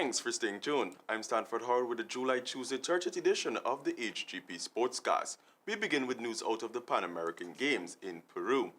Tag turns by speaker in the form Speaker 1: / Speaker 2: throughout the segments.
Speaker 1: Thanks for staying tuned. I'm Stanford Howard with the July Tuesday 30th edition of the Hgp Sportscast. We begin with news out of the Pan American Games in Peru.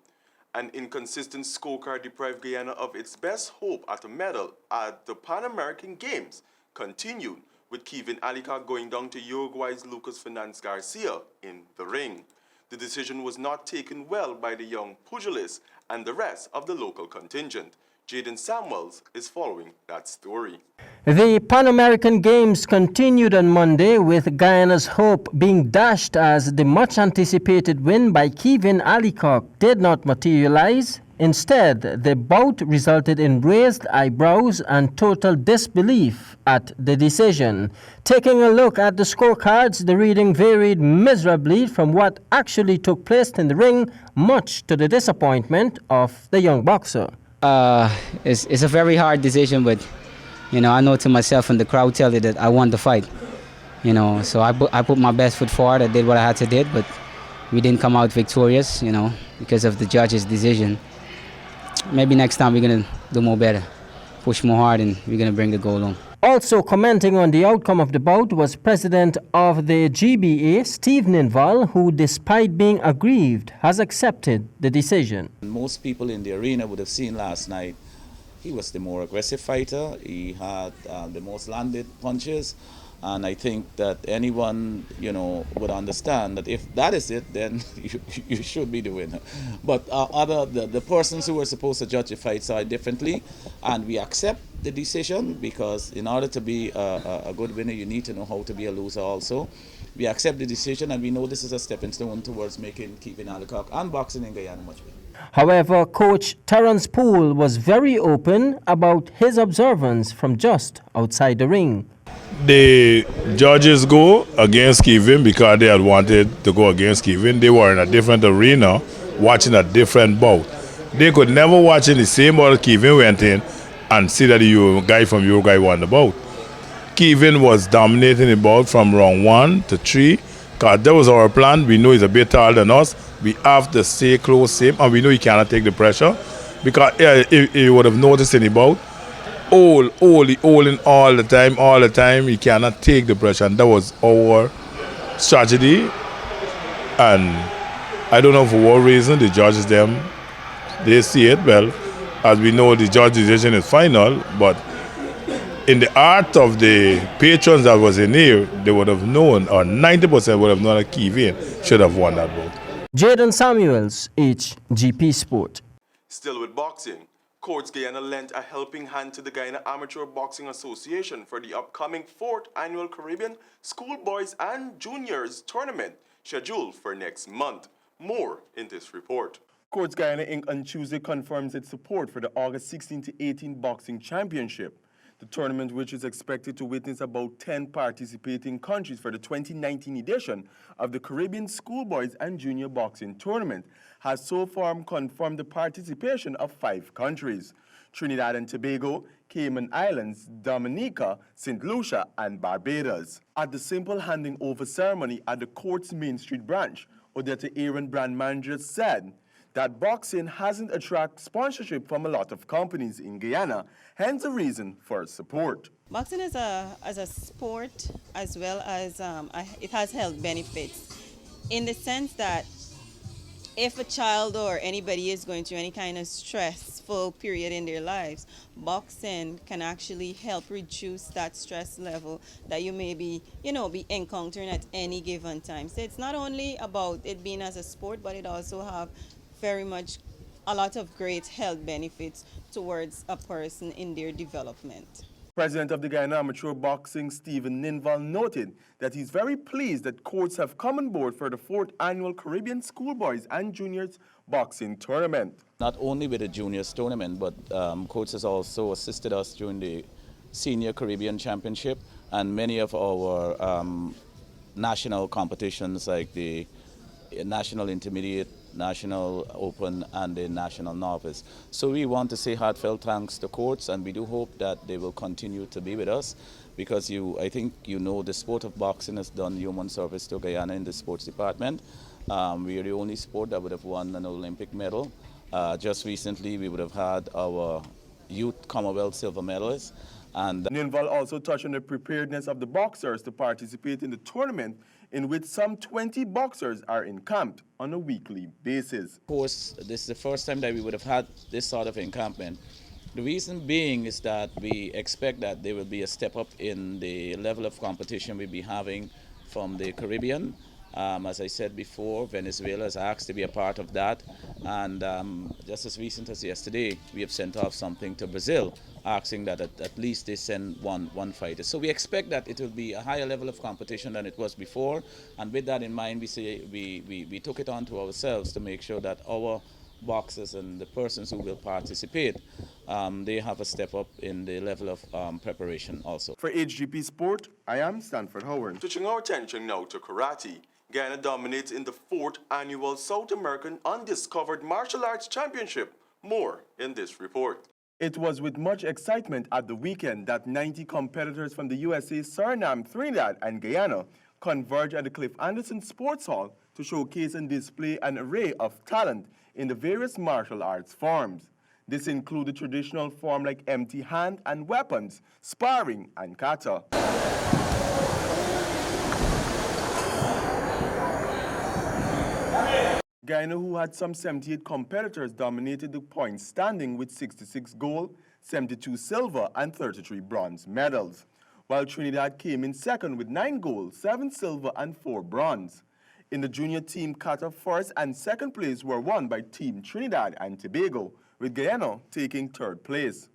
Speaker 1: An inconsistent scorecard deprived Guyana of its best hope at a medal at the Pan American Games continued, with Kevin Alicock going down to Uruguay's Lucas Fernandez Garcia in the ring. The decision was not taken well by the young pugilist and the rest of the local contingent. Jaden Samuels is following that story.
Speaker 2: The Pan American Games continued on Monday, with Guyana's hope being dashed as the much-anticipated win by Kevin Alicock did not materialize. Instead, the bout resulted in raised eyebrows and total disbelief at the decision. Taking a look at the scorecards, the reading varied miserably from what actually took place in the ring, much to the disappointment of the young boxer.
Speaker 3: It's a very hard decision, but I know to myself and the crowd tell you that I won the fight. So I put my best foot forward. I did what I had to do, but we didn't come out victorious, because of the judge's decision. Maybe next time we're gonna do more better, push more hard, and we're gonna bring the goal home.
Speaker 2: Also commenting on the outcome of the bout was President of the GBA, Steve Ninval, who, despite being aggrieved, has accepted the decision.
Speaker 4: Most people in the arena would have seen last night, he was the more aggressive fighter. He had the most landed punches. And I think that anyone, would understand that if that is it, then you should be the winner. But the persons who were supposed to judge the fight saw it differently, and we accept the decision because in order to be a good winner, you need to know how to be a loser also. We accept the decision, and we know this is a stepping stone towards making Kevin Alicock and boxing in Guyana much better.
Speaker 2: However, Coach Terence Poole was very open about his observance from just outside the ring.
Speaker 5: The judges go against Kevin because they had wanted to go against Kevin. They were in a different arena watching a different bout. They could never watch in the same bout Kevin went in and see that the guy from Uruguay won the bout. Kevin was dominating the bout from round 1 to 3 because that was our plan. We know he's a bit taller than us. We have to stay close to him, and we know he cannot take the pressure because if you would have noticed in the bout, all the time, he cannot take the pressure, and that was our strategy. And I don't know for what reason the judges they see it. Well, as we know, the judge decision is final, but in the heart of the patrons that was in here, they would have known, or 90% would have known that Kevin should have won that bout.
Speaker 2: Jaden Samuels, Hgp Sport.
Speaker 1: Still with boxing, Courts Guyana lent a helping hand to the Guyana Amateur Boxing Association for the upcoming 4th Annual Caribbean Schoolboys and Juniors Tournament, scheduled for next month. More in this report.
Speaker 6: Courts Guyana Inc. on Tuesday confirms its support for the August 16 to 18 Boxing Championship. The tournament, which is expected to witness about 10 participating countries for the 2019 edition of the Caribbean Schoolboys and Junior Boxing Tournament, has so far confirmed the participation of 5 countries: Trinidad and Tobago, Cayman Islands, Dominica, St. Lucia, and Barbados. At the simple handing over ceremony at the court's Main Street branch, Odetta Aaron brand manager said that boxing hasn't attracted sponsorship from a lot of companies in Guyana, hence the reason for support.
Speaker 7: Boxing as a sport, as well as it has health benefits, in the sense that if a child or anybody is going through any kind of stressful period in their lives, boxing can actually help reduce that stress level that you may be encountering at any given time. So it's not only about it being as a sport, but it also have very much a lot of great health benefits towards a person in their development.
Speaker 6: President of the Guyana Amateur Boxing, Stephen Ninval, noted that he's very pleased that courts have come on board for the 4th Annual Caribbean Schoolboys and Juniors Boxing Tournament.
Speaker 4: Not only with the Juniors Tournament, but courts has also assisted us during the Senior Caribbean Championship and many of our national competitions like the National Intermediate, National Open, and the National Novice. So we want to say heartfelt thanks to courts, and we do hope that they will continue to be with us because I think the sport of boxing has done human service to Guyana in the sports department. We are the only sport that would have won an Olympic medal. Just recently we would have had our youth Commonwealth silver medalist, And
Speaker 6: Ninval also touched on the preparedness of the boxers to participate in the tournament, in which some 20 boxers are encamped on a weekly basis.
Speaker 4: of course, this is the first time that we would have had this sort of encampment. The reason being is that we expect that there will be a step up in the level of competition we'll be having from the Caribbean. As I said before, Venezuela has asked to be a part of that, and just as recent as yesterday, we have sent off something to Brazil, asking that at least they send one fighter. So we expect that it will be a higher level of competition than it was before, and with that in mind, we took it on to ourselves to make sure that our boxers and the persons who will participate, they have a step up in the level of preparation also.
Speaker 6: For HGP Sport, I am Stanford Howard.
Speaker 1: Switching our attention now to karate. Guyana dominates in the 4th annual South American Undiscovered Martial Arts Championship. More in this report.
Speaker 6: It was with much excitement at the weekend that 90 competitors from the USA, Suriname, Trinidad, and Guyana converged at the Cliff Anderson Sports Hall to showcase and display an array of talent in the various martial arts forms. This included traditional forms like empty hand and weapons, sparring, and kata. Guyana, who had some 78 competitors, dominated the points standing with 66 gold, 72 silver, and 33 bronze medals, while Trinidad came in second with 9 gold, 7 silver, and 4 bronze. In the junior team kata, first and second place were won by Team Trinidad and Tobago, with Guyana taking third place.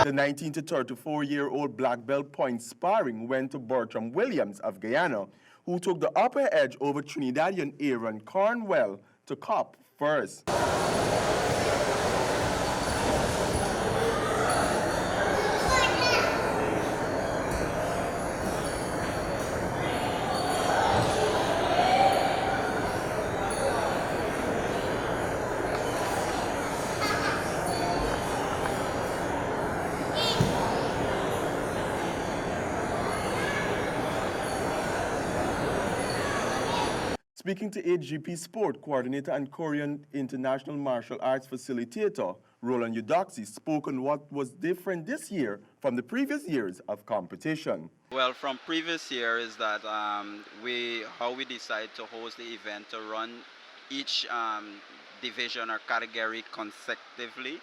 Speaker 6: The 19 to 34-year-old black belt point sparring went to Bertram Williams of Guyana, who took the upper edge over Trinidadian Aaron Cornwell to cop first. Speaking to HGP Sport, coordinator and Korean International Martial Arts Facilitator Roland Eudoxie spoke on what was different this year from the previous years of competition.
Speaker 8: Well, from previous year is that how we decide to host the event to run each division or category consecutively,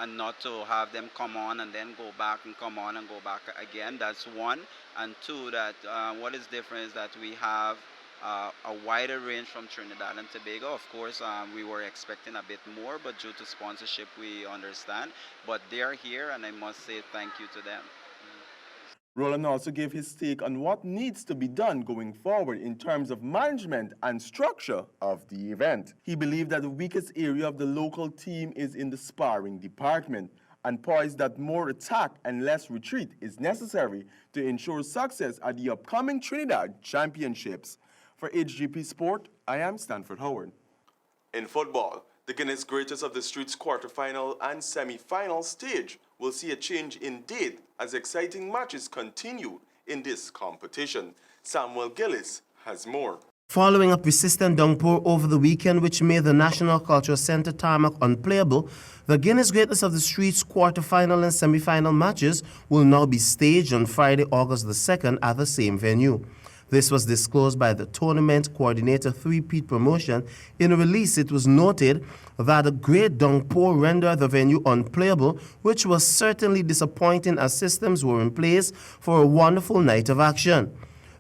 Speaker 8: and not to have them come on and then go back and come on and go back again. That's one. And two, that what is different is that we have a wider range from Trinidad and Tobago. Of course, we were expecting a bit more, but due to sponsorship, we understand. But they are here, and I must say thank you to them.
Speaker 6: Roland also gave his take on what needs to be done going forward in terms of management and structure of the event. He believed that the weakest area of the local team is in the sparring department, and poised that more attack and less retreat is necessary to ensure success at the upcoming Trinidad Championships. For HGP Sport, I am Stanford Howard.
Speaker 1: In football, the Guinness Greatest of the Streets quarterfinal and semi-final stage will see a change in date as exciting matches continue in this competition. Samuel Gillis has more.
Speaker 9: Following a persistent downpour over the weekend which made the National Cultural Center tarmac unplayable, the Guinness Greatest of the Streets quarterfinal and semi-final matches will now be staged on Friday, August the 2nd at the same venue. This was disclosed by the tournament coordinator, Three-Peat Promotion. In a release, it was noted that a great downpour rendered the venue unplayable, which was certainly disappointing as systems were in place for a wonderful night of action.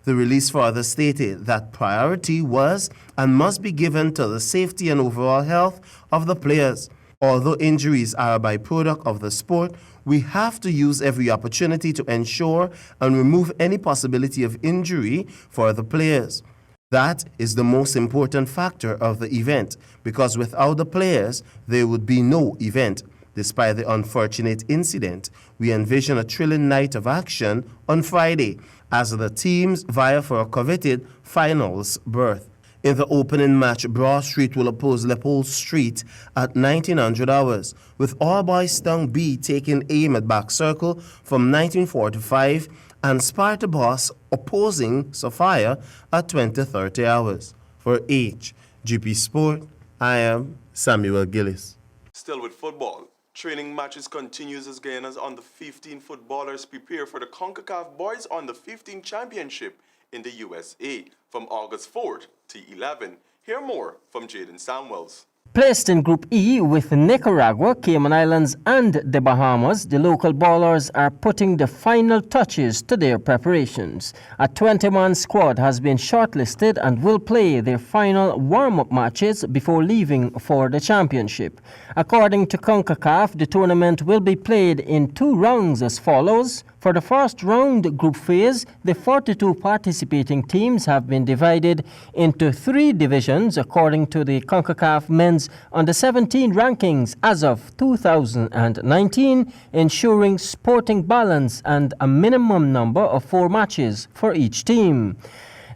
Speaker 9: The release further stated that priority was and must be given to the safety and overall health of the players. Although injuries are a byproduct of the sport, we have to use every opportunity to ensure and remove any possibility of injury for the players. That is the most important factor of the event, because without the players, there would be no event. Despite the unfortunate incident, we envision a thrilling night of action on Friday as the teams vie for a coveted finals berth. In the opening match, Broad Street will oppose Leopold Street at 1900 hours, with All Boys Town B taking aim at Back Circle from 1945 and Sparta Boss opposing Sophia at 20:30 hours. For Hgp Sport, I am Samuel Gillis.
Speaker 1: Still with football, training matches continues as Guyana's under-15 footballers prepare for the CONCACAF Boys Under-15 Championship in the USA from August 4th to 11th. Hear more from Jaden Samuels.
Speaker 2: Placed in Group E with Nicaragua, Cayman Islands and the Bahamas, the local ballers are putting the final touches to their preparations. A 20-man squad has been shortlisted and will play their final warm-up matches before leaving for the championship. According to CONCACAF, the tournament will be played in 2 rounds as follows. For the first round group phase, the 42 participating teams have been divided into 3 divisions according to the CONCACAF Men's Under-17 rankings as of 2019, ensuring sporting balance and a minimum number of 4 matches for each team.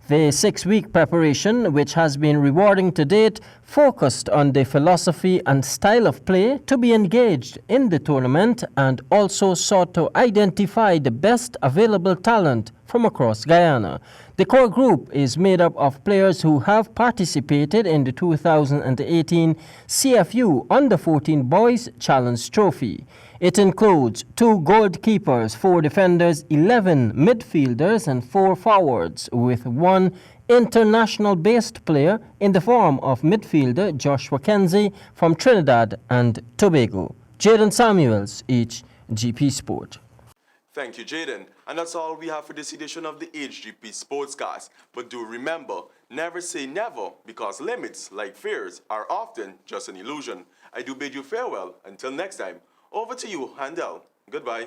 Speaker 2: The 6-week preparation, which has been rewarding to date, focused on the philosophy and style of play to be engaged in the tournament and also sought to identify the best available talent from across Guyana. The core group is made up of players who have participated in the 2018 CFU Under-14 Boys Challenge Trophy. It includes 2 goalkeepers, 4 defenders, 11 midfielders and 4 forwards, with 1 international-based player in the form of midfielder Joshua Kenzie from Trinidad and Tobago. Jaden Samuels, Hgp Sport.
Speaker 1: Thank you, Jaden. And that's all we have for this edition of the Hgp Sportscast. But do remember, never say never, because limits, like fears, are often just an illusion. I do bid you farewell. Until next time, over to you, Handel. Goodbye.